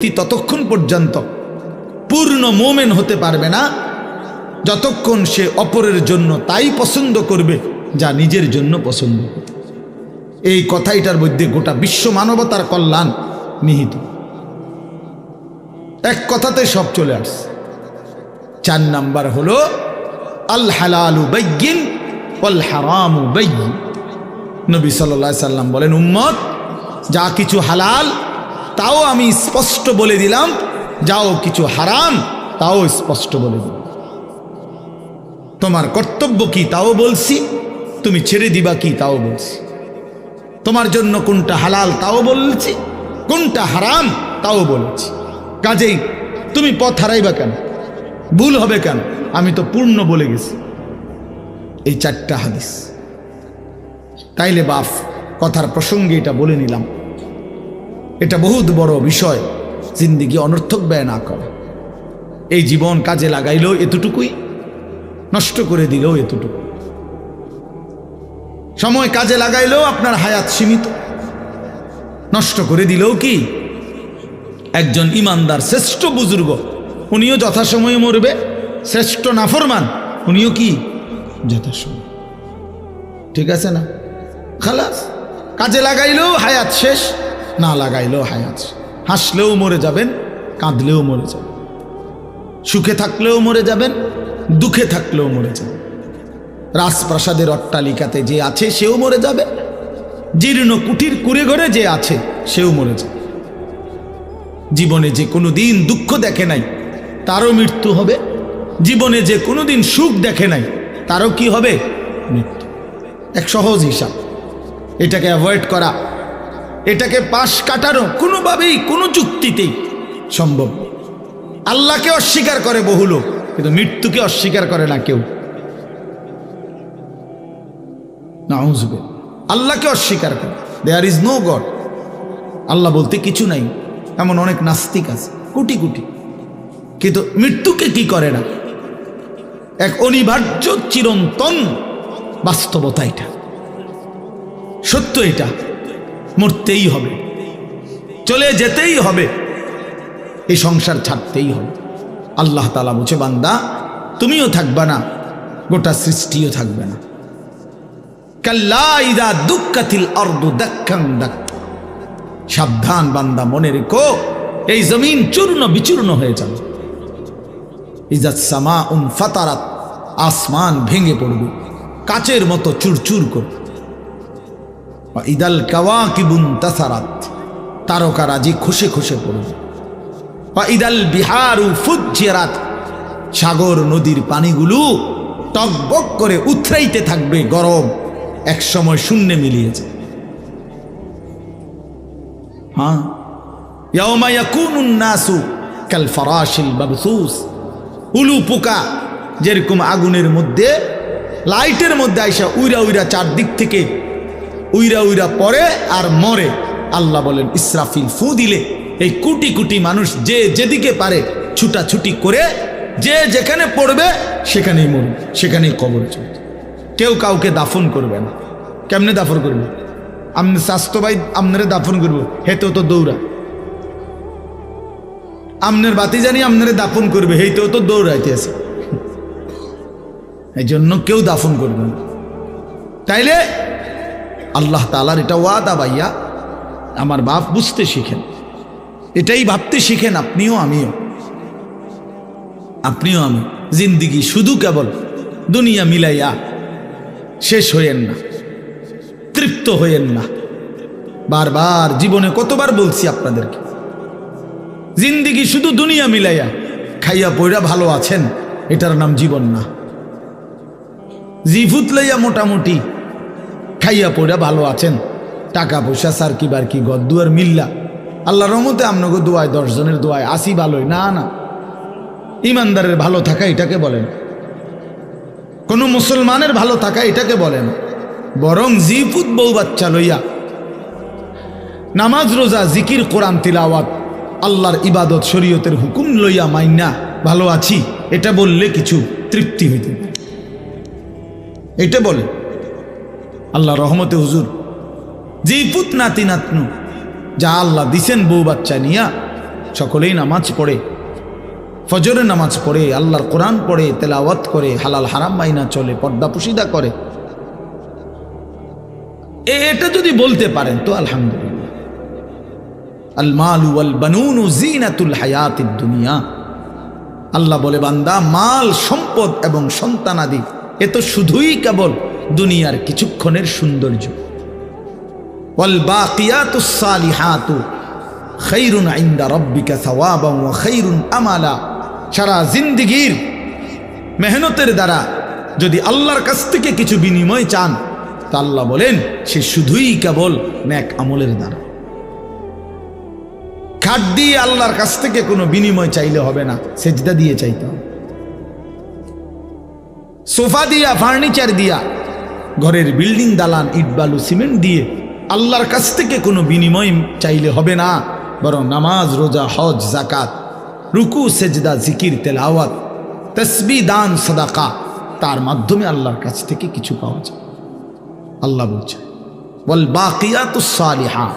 ব্যক্তি ততক্ষণ পর্যন্ত পূর্ণ মোমেন হতে পারবে না যতক্ষণ সে অপরের জন্য তাই পছন্দ করবে যা নিজের জন্য পছন্দ করবে। এই কথাটার মধ্যে গোটা বিশ্ব মানবতার কল্যাণ নিহিত। এক কথাতে সব চলে আসছে। 4 নাম্বার হলো আল হালালু বাইয়িন ওয়াল হারামু বাইয়িন। নবী সাল্লাল্লাহু আলাইহি সাল্লাম বলেন, উম্মত, যা কিছু হালাল তাও আমি স্পষ্ট বলে দিলাম, যাও কিছু হারাম তাও স্পষ্ট বলে দিলাম। তোমার কর্তব্য কি তাও বলছি, তুমি ছেড়ে দিবা কি তাও বলছি। তোমার জন্য কোনটা হালাল তাও বলছি, কোনটা হারাম তাও বলছি। কাজেই তুমি পথ হারাইবা কেন, ভুল হবে কেন? আমি তো পূর্ণ বলে গেছি। এই 4টা হাদিস। তাইলে বাপ, কথার প্রসঙ্গে এটা বলে নিলাম। এটা বহুত বড় বিষয়, জিন্দিগি অনর্থক ব্যয় না করে। এই জীবন কাজে লাগাইলেও এতটুকুই, নষ্ট করে দিলেও এতটুকু। সময় কাজে লাগাইলেও আপনার হায়াত সীমিত, নষ্ট করে দিলেও কি? একজন ইমানদার শ্রেষ্ঠ বুজুর্গ, উনিও যথাসময়ে মরবে। শ্রেষ্ঠ নাফরমান, উনিও কি যথাসময়। ঠিক আছে না? খালাস। কাজে লাগাইলেও হায়াত শেষ, না লাগাইলেও হায়াত। হাসলেও মরে যাবেন, কাঁদলেও মরে যাবেন, সুখে থাকলেও মরে যাবেন, দুঃখে থাকলেও মরে যাবেন। রাজপ্রাসাদের অট্টালিকাতে যে আছে সেও মরে যাবে, জীর্ণ কুটির কুড়ে ঘরে যে আছে সেও মরে যাবে। জীবনে যে কোনো দিন দুঃখ দেখে নাই তারও মৃত্যু হবে, জীবনে যে কোনো দিন সুখ দেখে নাই তারও কি হবে? মৃত্যু। এক সহজ হিসাব। এটাকে অ্যাভয়েড করা, এটাকে পাশ কাটানো কোনোভাবেই, কোনো যুক্তিতেই সম্ভব। আল্লাহকে অস্বীকার করে বহু লোক, কিন্তু মৃত্যুকে অস্বীকার করে না কেউ। নাউযুবিল্লাহ। আল্লাহকে অস্বীকার করে, দেয়ার ইজ নো গড, আল্লাহ বলতে কিছু নাই। এমন অনেক নাস্তিক আছে, কোটি কোটি, কিন্তু মৃত্যুকে কি করে না। এক অনিবার্য চিরন্তন বাস্তবতা, এটা সত্য, এটা মরতেই হবে, চলে যেতেই হবে, এই সংসার ছাড়তেই হবে। আল্লাহ তাআলা বলছে, বান্দা তুমিও থাকবে না, গোটা সৃষ্টিও থাকবে না। কাল্লা ইযা দুক্কাতিল আরদু দাক্কান দাক্কা। সাবধান বান্দা, মনে রেখো এই জমিন চূর্ণ বিচূর্ণ হয়ে যাবে। ইজাস সামাউন ফাতারাত, আসমান ভেঙে পড়বে, কাচের মতো চুরচুর করবে। ইদাল কাওয়াকিবুন তাসারাত, তারকারাজি খসে খসে পড়বে। ইদাল বিহারু ফুজ্জিরাত, সাগর নদীর পানিগুলো টকবক করে উথরাইতে থাকবে, গরম এক সময় শূন্যে মিলিয়ে যায়। হ্যাঁ, ইয়াউমা ইয়াকুনুন নাসু কাল ফারাশিল মাবসুস। উলু পোকা যেরকম আগুনের মধ্যে, লাইটের মধ্যে আইসা উইরা উইরা চারদিক থেকে উইরা উইরা পড়ে আর মরে। আল্লাহ বলেন, ইসরাফিল ফু দিলে এই কোটি কোটি মানুষ যে যেদিকে পারে ছুটাছুটি করে, যে যেখানে পড়বে সেখানেই মরবে, সেখানেই কবরে চলবে। কেউ কাউকে দাফন করবে না। কেমনে দাফন করবে? আপনি স্বাস্থ্য ভাই আপনারে দাফন করবো, হেতেও তো দৌড়া। আমনের বাতি জানি আপনারে দাফন করবে, হেতেও তো দৌড়াইতে আছে। এই জন্য কেউ দাফন করবে না। তাইলে আল্লাহ তাআলার এটা ওয়াদা, ভাইয়া আমার বাপ, বুঝতে শিখেন, এটাই ভাবতে শিখেন। আপনিও আমিও, আপনিও আমি। জিন্দিগি শুধু কেবল দুনিয়া মিলাইয়া শেষ হইয়েন না, তৃপ্ত হইয়েন না। বারবার জীবনে কতবার বলছি আপনাদেরকে, জিন্দিগি শুধু দুনিয়া মিলাইয়া খাইয়া পয়রা ভালো আছেন, এটার নাম জীবন না। জিফুত লইয়া মোটামুটি খাইয়া পয়রা ভালো আছেন, টাকা পয়সা সার্কি বার্কি গদ্দুয়ার মিল্লা, আল্লাহর রহমতে আপনাকে দোয়ায় 10 জনের দোয়ায় আসি ভালোই না। না, ইমানদারের ভালো থাকা এটাকে বলেন, কোন মুসলমানের ভালো থাকা এটাকে বলেন। বরং জিফুত বউ বাচ্চা লইয়া নামাজ রোজা জিকির কোরআন তিলাওয়াত আল্লাহর ইবাদত শরীয়তের হুকুম লইয়া মাইন্না ভালো আছি, এটা বললে কিছু তৃপ্তি হইতে, এটা বলে। আল্লাহ রহমতে হুজুর জিফুত নাতি নাতনু যা আল্লাহ দিছেন বউ বাচ্চা নিয়া সকলেই নামাজ পড়ে, ফজরের নামাজ পড়ে, আল্লাহর কোরআন পড়ে, তেলাওয়াত করে, হালাল হারাম মাইনা চলে, পর্দা পুশিদা করে, এটা যদি বলতে পারেন তো আলহামদুলিল্লাহ। আল মালু ওয়াল বানুনু জিনাতুল হায়াতিদ দুনিয়া, আল্লাহ বলে বান্দা মাল সম্পদ এবং সন্তানাদি এ তো শুধুই কেবল দুনিয়ার কিছুক্ষণের সৌন্দর্য। ওয়াল বাকিয়াতুস সালিহাতু খায়রুন ইনদা রাব্বিকা সাওয়াবান ওয়া খায়রুন আমালা, সারা জিন্দেগীর মেহনতের দ্বারা যদি আল্লাহর কাছ থেকে কিছু বিনিময় চান তা আল্লাহ বলেন সে শুধুই কেবল নেক আমলের দ্বারা। খাট দিয়ে আল্লাহর কাছ থেকে কোনো বিনিময় চাইলে হবে না, সেজদা দিয়ে চাইতে হবে। সোফা দিয়া, ফার্নিচার দিয়া, ঘরের বিল্ডিং দালান ইট বালু সিমেন্ট দিয়ে আল্লাহর কাছ থেকে কোনো বিনিময় চাইলে হবে না, বরং নামাজ রোজা হজ যাকাত রুকু সেজদা জিকির তেলাওয়াত তাসবিহ দান সাদাকা, তার মাধ্যমে আল্লাহর কাছ থেকে কিছু পাওয়া যায়। আল্লাহ বলছে ওয়াল বাকিয়াতুস সালিহাত,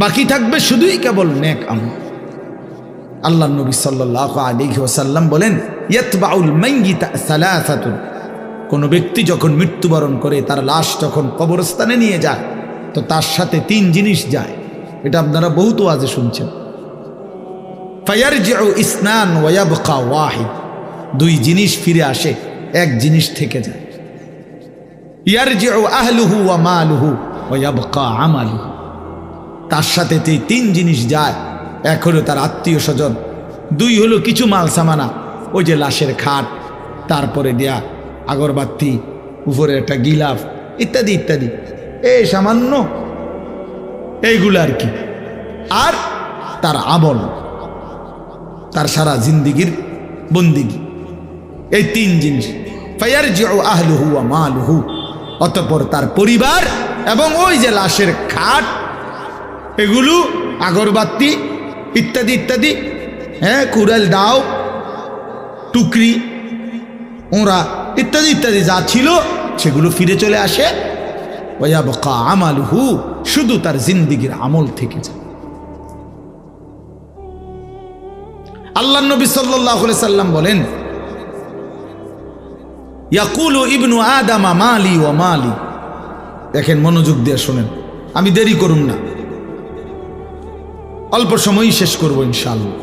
বাকি থাকবে শুধুই কেবল নেক আমল। আল্লাহ নবী সাল্লাল্লাহু আলাইহি ওয়াসাল্লাম বলেন ইয়াতবাউল মাইয়িতা সালাসাতুন, কোনো ব্যক্তি যখন মৃত্যুবরণ করে তার লাশ যখন কবরস্থানে নিয়ে যায় তো তার সাথে তিন জিনিস যায়, এটা আপনারা বহুত ওয়াজে শুনছেন। ফায়ারজিউ ইসনান ওয়া ইয়াবকা ওয়াহিদ, দুই জিনিস ফিরে আসে, এক জিনিস থেকে যায়। ইয়ারজিউ আহলুহু ওয়া মালুহু ওয়া ইয়াবকা আমালুহু, তার সাথে তিন জিনিস যায়, এক হলো তার আত্মীয় স্বজন, দুই হলো কিছু মাল সামানা, ওই যে লাশের খাট, তারপরে দেয়া আগরবাতি, উপরে একটা গিলাফ ইত্যাদি ইত্যাদি, এই সামান্য এইগুলো আর কি। আর তার আমল, তার সারা জিন্দিগির বন্দিগি, এই তিন জিনিস। ফায়ারজিউ আহলুহু ওয়া মালুহু, অতঃপর তার পরিবার এবং ওই যে লাশের খাট, এগুলো আগরবাতি ইত্যাদি ইত্যাদি, হ্যাঁ কুড়াল দাও টুকরি ওরা ইত্যাদি ইত্যাদি যা ছিল সেগুলো ফিরে চলে আসে। ওয়ায়াবকা আমালুহু, শুধু তার জিন্দিগির আমল থেকে যায়। আল্লাহ নবী সাল্লাল্লাহু আলাইহি সাল্লাম বলেন ইয়াকুলু ইবনু আদামা মালি ওয়া মালি, দেখেন মনোযোগ দিয়ে শোনেন, আমি দেরি করুন না, অল্প সময়ই শেষ করব ইনশাআল্লাহ।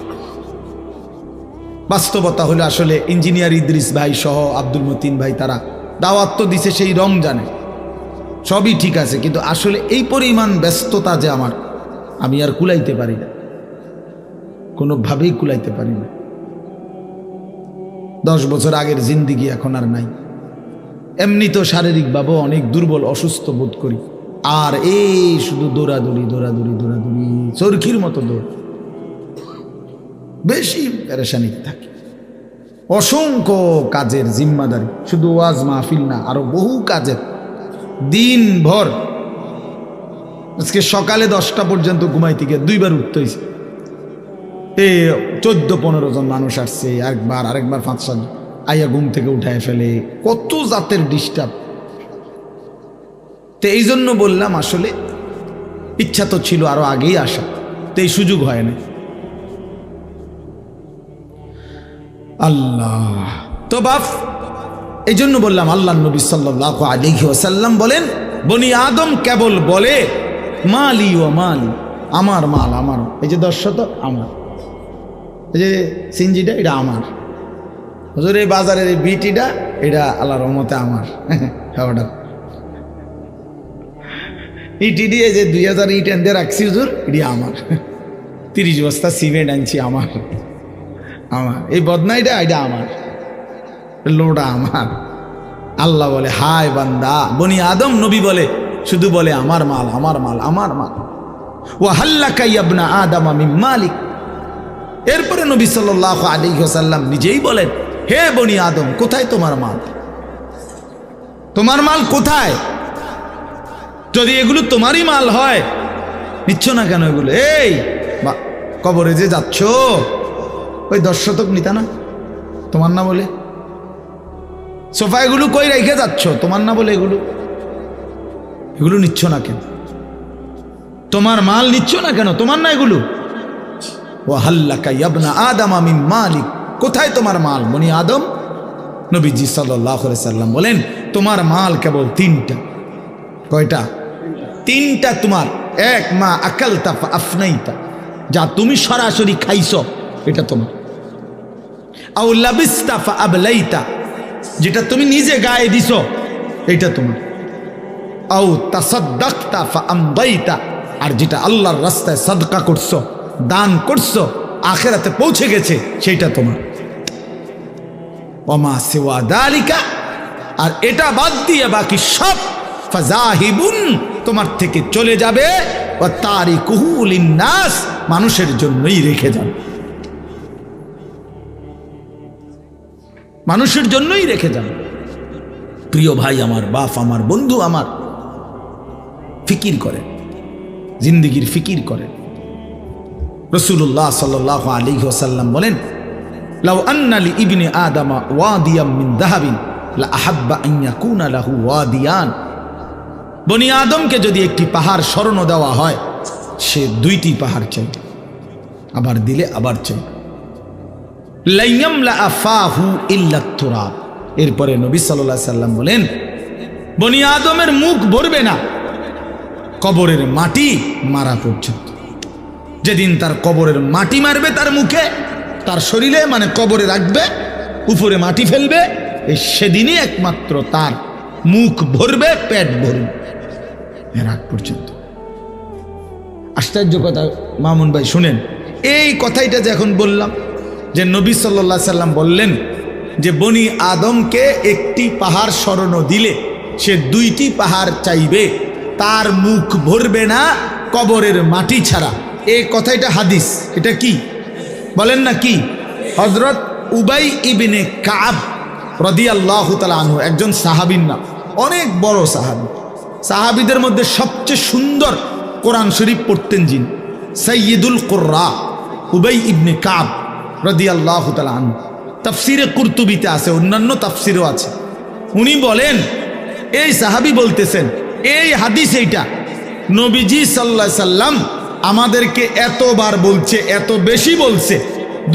বাস্তবতা হলো আসলে ইঞ্জিনিয়ার ইদ্রিস ভাই সহ আব্দুল মতিন ভাই তারা দাওয়াত তো দিছে সেই রমজানে, সবই ঠিক আছে, কিন্তু আসলে এই পরিমাণ ব্যস্ততা যে আমার, আমি আর কুলাইতে পারি না, কোনোভাবেই কুলাইতে পারি না। 10 বছর আগের জিন্দিগি এখন আর নাই। এমনি তো শারীরিকভাবেও অনেক দুর্বল অসুস্থ বোধ করি, আর এই শুধু দৌড়াদৌড়ি দৌড়াদৌড়ি দৌড়াদৌড়ি, চরখির মতো দৌড়, বেশি পেরেশানিতে থাকি। অসংখ্য কাজের জিম্মাদারি, শুধু ওয়াজ মাহফিল না, আরো বহু কাজের, দিন ভর। আজকে সকালে 10টা পর্যন্ত ঘুমাইতে গিয়ে 2বার উঠতে হয়েছে। এই 14-15 জন মানুষ আসছে, আরেকবার 5-7 আইয়া ঘুম থেকে উঠায় ফেলে, কত জাতের ডিস্টার্ব। তো এই জন্য বললাম, আসলে ইচ্ছা তো ছিল আরো আগেই আসা, তো এই সুযোগ হয় না। আল্লাহ তো বাপ, এই জন্য বললাম আল্লাহ নবী সাল্লাল্লাহু আলাইহি ওয়াসাল্লাম বলেন বনি আদম কেবল বলে মালি ও মালি, আমার মাল আমার, এই যে 10 শতক আমার, এই যে সিনজিটা এটা আমার, হুজুর এই বাজারের এই বিটিটা এটা আল্লাহর রহমতে আমার, হ্যাঁ ইটি দিয়ে যে 2000 ইট এনে রাখছি হুজুর, এটি আমার, 30 বস্তা সিমেন্ট আনছি আমার, এই বদনাইটা এটা আমার, লোটা আমার। আল্লাহ বলে হায় বান্দা, বনি আদম নবী বলে শুধু বলে আমার মাল আমার মাল আমার মাল। ওয়া হাল্লাকা ইবনা আদম মিন মালিক, এরপরে নবী সাল্লাল্লাহু আলাইহি ওয়াসাল্লাম নিজেই বলেন হে বনি আদম, কোথায় তোমার মাল? তোমার মাল কোথায়? যদি এগুলো তোমারই মাল হয় নিচ্ছ না কেন এগুলো? এই কবরে যে যাচ্ছ ওই 10 শতক নিতা না তোমার না বলে? সোফা এগুলো কই রেখে যাচ্ছ তোমার না বলে? এগুলো নিচ্ছ না কেন? তোমার মাল নিচ্ছ না কেন? তোমার না এগুলো? ও হাল্লাকা ইবনা আদম মিন মালিক, কোথায় তোমার মাল বনি আদম? নবীজি সাল্লাল্লাহু আলাইহি সাল্লাম বলেন তোমার মাল কেবল তিনটা। কয়টা? তিনটা তোমার। এক, মা আকালতা ফা আফনাইতা, যা তুমি সরাসরি খাইছো এটা তোমার। আও লাবিস্তা ফা আবলাইতা, যেটা তুমি নিজে গায়ে দিছো এটা তোমার। আও তাসাদ্দাকতা ফা আমদাইতা, আর যেটা আল্লাহর রাস্তায় সাদকা করছো, দান করছো, আখিরাতে পৌঁছে গেছে, সেইটা তোমার। ওমা সিওয়া যালিকা, আর এটা বাদ দিয়ে বাকি সব ফাজাহিবুন, তোমার থেকে চলে যাবে। ওয়া তারিকুহু লিন্নাস, মানুষের জন্যই রেখে যাবে, মানুষের জন্যই রেখে যাবে। প্রিয় ভাই আমার, বাপ আমার, বন্ধু আমার, ফিকির করেন, জিন্দেগির ফিকির করেন। রাসূলুল্লাহ সাল্লাল্লাহু আলাইহি ওয়াসাল্লাম বলেন লাউ আন্না লি ইবনি আদামা ওয়াদিয়াম মিন যাহাবিন লা আহাব্বা আন ইয়াকুনা লাহু ওয়াদিয়ান, বনি আদমকে যদি একটি পাহাড় স্বর্ণ দেওয়া হয়, সে দুইটি পাহাড় চাই, আবার দিলে আবার চাই। লাইয়ামলা আফাহু ইল্লা তুরাব, এরপরে নবী সাল্লাল্লাহু আলাইহি সাল্লাম বলেন বনি আদমের মুখ ভরবে না কবরের মাটি মারা পর্যন্ত। যেদিন তার কবরের মাটি মারবে তার মুখে, তার শরীরে, মানে কবরে রাখবে, উপরে মাটি ফেলবে, সেদিনই একমাত্র তার মুখ ভরবে, পেট ভরবে, এর আগ পর্যন্ত। আশ্চর্য কথা মামুন ভাই, শুনেন এই কথাইটা যে এখন বললাম, যে নবী সাল্লাল্লাহু আলাইহি সাল্লাম বললেন যে বনি আদমকে একটি পাহাড় স্বর্ণ দিলে সে দুইটি পাহাড় চাইবে, তার মুখ ভরবে না কবরের মাটি ছাড়া। এই কথাইটা হাদিস, এটা কি বলেন না? কি? হযরত উবাই ইবনে কাব রাদিয়াল্লাহু তাআলা আনহু, একজন সাহাবীর নাম, অনেক বড় সাহাবী, সাহাবীদের মধ্যে সবচেয়ে সুন্দর কোরআন শরীফ পড়তেন যিনি, সাইয়্যিদুল কুররা উবাই ইবনে কাব রাদিয়াল্লাহু তাআলা আনহু। তাফসিরে কুরতুবিতে আছে, অন্যান্য তাফসিরেও আছে। উনি বলেন, এই সাহাবী বলতেছেন এই হাদিস এইটা নবীজি সাল্লাল্লাহু আলাইহি সাল্লাম আমাদেরকে এতবার বলছে, এত বেশি বলছে,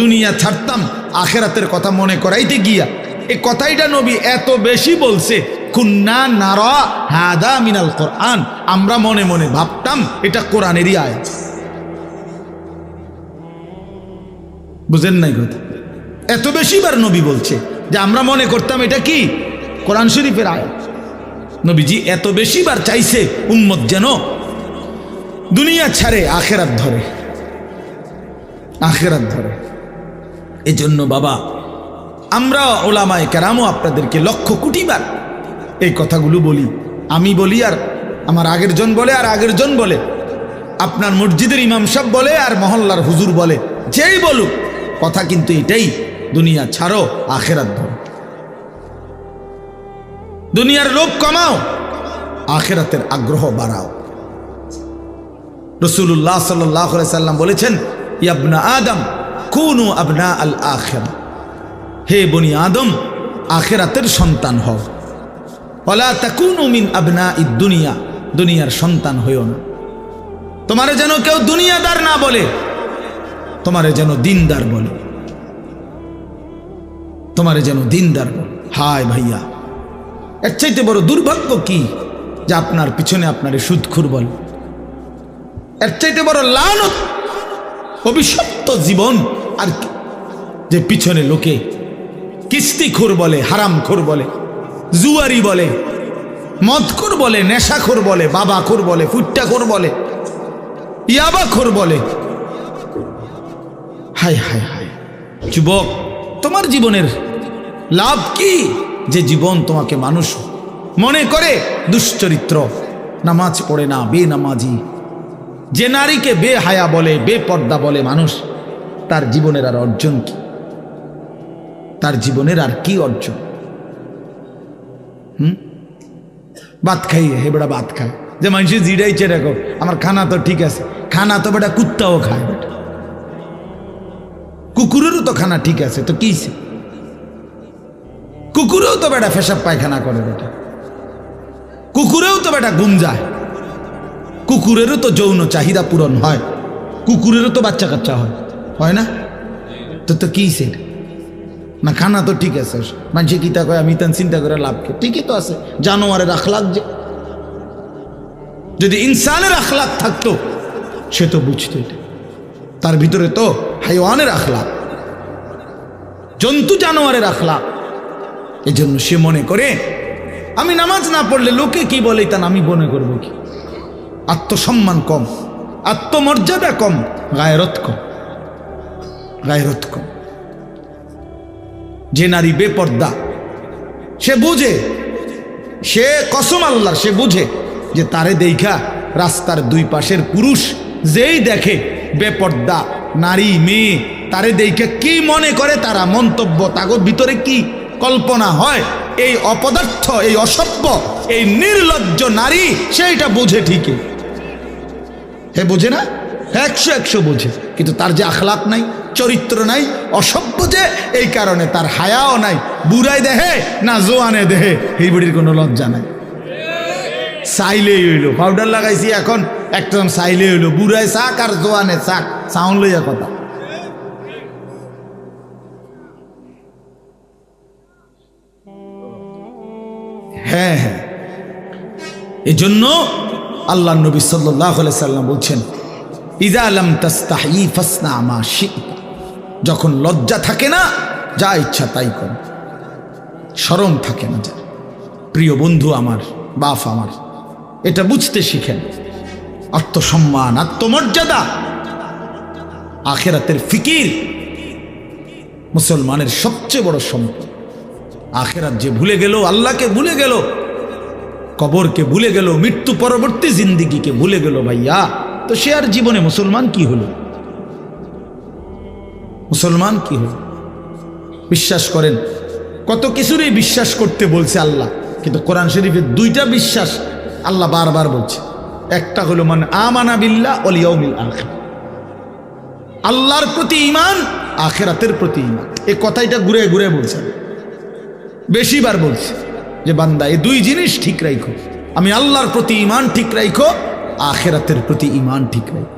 দুনিয়া ছাড়তাম আখিরাতের কথা মনে করাইতে গিয়া এই কথাইটা নবী এত বেশি বলছে, কুন্না নারা হাদা মিনাল কোরআন, আমরা মনে মনে ভাবতাম এটা কোরআনেরই আয়াত। বুঝেন নাই কথা? এত বেশিবার নবী বলছে যে আমরা মনে করতাম এটা কি কোরআন শরীফের আয়াত। নবীজি এত বেশিবার চাইছে উম্মত যেন দুনিয়া ছাড়ে আখিরাত ধরে, আখিরাত ধরে। এজন্য বাবা, আমরা ওলামায়ে কেরামও আপনাদেরকে লক্ষ কোটিবার এই কথাগুলো বলি। আমি বলি, আর আমার আগের জন বলে, আর আগের জন বলে, আপনার মসজিদের ইমাম সাহেব বলে, আর মহল্লার হুজুর বলে, যেই বলুক, কথা কিন্তু এটাই, দুনিয়া ছাড়ো আখিরাত ধরো। দুনিয়ার লোভ কমাও, আখিরাতের আগ্রহ বাড়াও। রাসূলুল্লাহ সাল্লাল্লাহু আলাইহি সাল্লাম বলেছেন, ইবনা আদম কুনু আবনা আল আখিরা, হে বনি আদম আখিরাতের সন্তান হও। ওয়ালা তাকুনু মিন আবনাইদ দুনিয়া, দুনিয়ার সন্তান হইও না। তোমারে যেন কেউ দুনিয়াদার না বলে, তোমারে যেন দিনদার বলে, তোমারে যেন দিনদার বলে। হায় ভাইয়া, এর চাইতে বড় দুর্ভাগ্য কি যে আপনার পিছনে আপনারে সুদখোর বলে? এর চাইতে বড় লানত, অভিশপ্ত জীবন আর কি, যে পিছনে লোকে কিস্তিখোর বলে, হারামখোর বলে, জুয়ারি বলে, মদখোর বলে, নেশাখোর বলে, বাবাখোর বলে, ফুট্টাখোর বলে, ইয়াবাখোর বলে। হায় হায় হায় যুবক, তোমার জীবনের লাভ কি যে জীবন তোমাকে মানুষ মনে করে দুশ্চরিত্র, নামাজ পড়ে না, বেনামাজি, যে নারীকে বেহায়া বলে, বেপর্দা বলে মানুষ, তার জীবনের আর অর্জন কি? তার জীবনের আর কি অর্জন? ভাত খাই, হে বেটা ভাত খায়, যে মানুষের জিডাইছে দেখো আমার খানা তো ঠিক আছে, খানা তো বেটা কুত্তাও খায়, বেটা কুকুরেরও তো খানা ঠিক আছে, তো কি কুকুরেও তো বেটা পেশাব পায়খানা করে, বেটা কুকুরেও তো বেটা ঘুম যায়, কুকুরেরও তো যৌন চাহিদা পূরণ হয়, কুকুরেরও তো বাচ্চা কাচ্চা হয় না? তো কি সেটা না? খানা তো ঠিক আছে, মানুষে কিতা কয় আমি তান চিন্তা করে লাভকে, ঠিকই তো আছে। জানোয়ারের আখলাক, যে যদি ইনসানের আখলাক থাকতো সে তো বুঝতো এটা। তার ভিতরে তো হাইওয়ানের আখলাক, জন্তু জানোয়ারের আখলাক। এজন্য সে মনে করে আমি নামাজ না পড়লে লোকে কি বলে তা আমি মনে করব কি? আত্মসম্মান কম, আত্মমর্যাদা কম, গায়রত কম, গায়রত কম। যে নারী বেপর্দা সে বুঝে, সে কসম আল্লাহর, সে বুঝে যে তারে দেখা রাস্তার দুই পাশের পুরুষ যেই দেখে বেপর্দা নারী মেয়ে, তারে দেখে কি মনে করে, তারা মন্তব্য, তাগর ভিতরে কি কল্পনা হয়, এই অপদার্থ, এই অসভ্য, এই নির্লজ্জ নারী সেইটা বুঝে ঠিকই। হে বোঝে না? 100 বোঝে, কিন্তু তার যে আখলাক নাই, চরিত্র নাই, অসভ্য, যে এই কারণে তার হায়াও নাই। বুড়াই দেহে না জোয়ানে দেহে, এই বুড়ির কোনো লজ্জা নাই। চাইলেই হইল, পাউডার লাগাইছি এখন একদম চাইলেই হইল, বুড়ায় চাক আর জোয়ানে চাক, সাউন্ড লইয়া কথা। হ্যাঁ হ্যাঁ, এই জন্য আল্লাহ নবী সাল্লাল্লাহু আলাইহি সাল্লাম বলছেন, ইযা লাম তাস্তাহি ফাসনা মা শি'তা, যখন লজ্জা থাকে না যা ইচ্ছা তাই কর, শরম থাকে না। যা প্রিয় বন্ধু আমার, বাপ আমার, এটা বুঝতে শিখেন। আত্মসম্মান, আত্মমর্যাদা, আখিরাতের ফিকির মুসলমানের সবচেয়ে বড় সম্পদ। আখিরাত যে ভুলে গেল, আল্লাহকে ভুলে গেল, কবরকে ভুলে গেল, মৃত্যু পরবর্তী জিন্দিগিকে ভুলে গেল, ভাইয়া, তো সে আর জীবনে মুসলমান কি হলো? মুসলমান কি হলো? বিশ্বাস করেন, কত কিছুরই বিশ্বাস করতে বলছে আল্লাহ, কিন্তু কোরআন শরীফের দুইটা বিশ্বাস আল্লাহ বারবার বলছে। একটা হলো মান আমানা বিল্লাহ ওয়াল ইয়াউমিল আখির, আল্লাহর প্রতি ঈমান, আখিরাতের প্রতি ঈমান। এই কথাটা ঘুরে ঘুরে বলছে, বেশিবার বলছে যে বান্দা এই দুই জিনিস ঠিক রাখো, আমি আল্লাহর প্রতি ঈমান ঠিক রাখো, আখিরাতের প্রতি ঈমান ঠিক রাখো।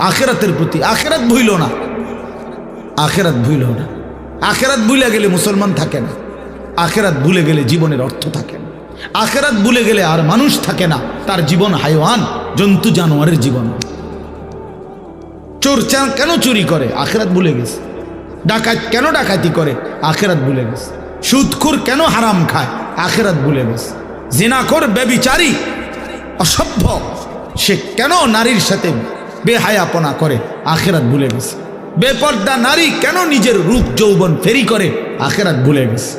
আখিরাতের প্রতি, আখিরাত ভুইল না, আখিরাত ভুইল না। আখিরাত ভুলে গেলে মুসলমান থাকে না, আখিরাত ভুলে গেলে জীবনের অর্থ থাকে না, আখিরাত ভুলে গেলে আর মানুষ থাকে না, তার জীবন হাইওয়ান, জন্তু জানোয়ারের জীবন। চোর কেন চুরি করে? আখিরাত ভুলে গেছে। ডাকাত কেন ডাকাতি করে? আখিরাত ভুলে গেছে। সুদখোর কেন হারাম খায়? আখিরাত ভুলে গেছে। জিনাখোর, ব্যভিচারী, অসভ্য সে কেন নারীর সাথে বেহায়াপনা করে? আখিরাত ভুলে গেছে। বেপর্দা নারী কেন নিজের রূপ যৌবন ফেরি করে? আখিরাত ভুলে গেছে।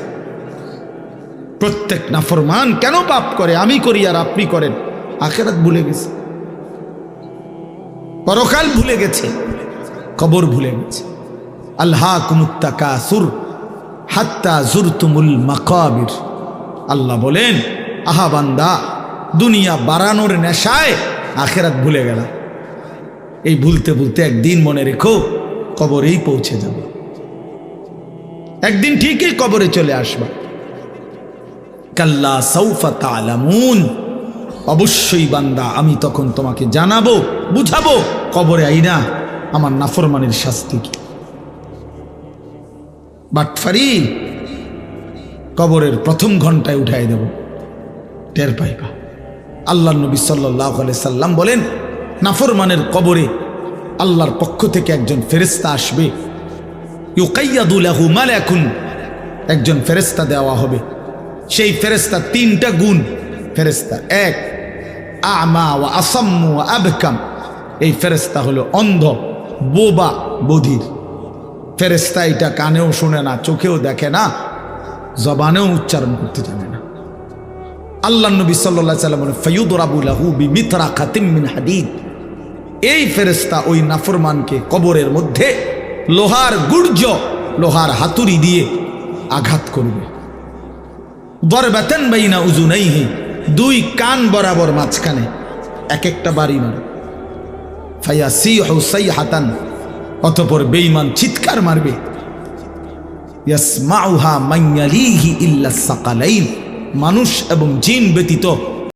প্রত্যেক নাফরমান কেন পাপ করে? আমি করি আর আপনি করেন, আখিরাত ভুলে গেছে। পরকাল ভুলে গেছে, কবর ভুলে গেছে। আল্হাকুমুত তাকাসুর হাত্তা জুরতুমুল মাকাবির। আল্লাহ বলেন, আহা বান্দা, দুনিয়া বাড়ানোর নেশায় আখিরাত ভুলে গেল। এই ভুলতে ভুলতে একদিন মনে রেখো কবরেই পৌঁছে যাবে। একদিন ঠিকই কবরে চলে আসবা। কাল্লা সাউফা তা'লামুন, অবশ্যই বান্দা আমি তখন তোমাকে জানাবো, বুঝাবো কবরে আইনা আমার নাফরমানের শাস্তি কি। বাটফারি কবরের প্রথম ঘন্টায় উঠাই দেব, টের পাইবা। আল্লাহ নবী সাল্লাল্লাহু আলাইহি সাল্লাম বলেন, নাফরমানের কবরে আল্লাহর পক্ষ থেকে একজন ফেরেশতা আসবে, ইউকাইয়াদু লাহু মালাকুন, একজন ফেরেশতা দেওয়া হবে। সেই ফেরেশতা তিনটা গুণ ফেরেশতা। এক, আমা ওয়া আসাম্মু ওয়া আবকাম, এই ফেরেশতা হলো অন্ধ, বোবা, বধির ফেরেশতা। এটা কানেও শুনে না, চোখেও দেখে না, জবানেও উচ্চারণ করতে জানে না। আল্লাহ নবী সাল্লাল্লাহু আলাইহি ওয়াসাল্লাম বলেন, ফায়ুদরাবু লাহু বিমিতরাকাতিম মিন হাদিদ, এই ফেরেশতা ওই নাফরমানকে কবরের মধ্যে লোহার গুর্জ, লোহার হাতুড়ি দিয়ে আঘাত করবে। দরবাতান বাইনা উযুনাইহি, দুই কান বরাবর মাঝখানে এক একটা বাড়ি মারে। ফায়াসিহু সাইহাতান, অতঃপর বেঈমান চিৎকার মারবে। ইয়াসমাউহা মান ইয়ালিহি ইল্লা সাকালাইন, মানুষ এবং জিন ব্যতীত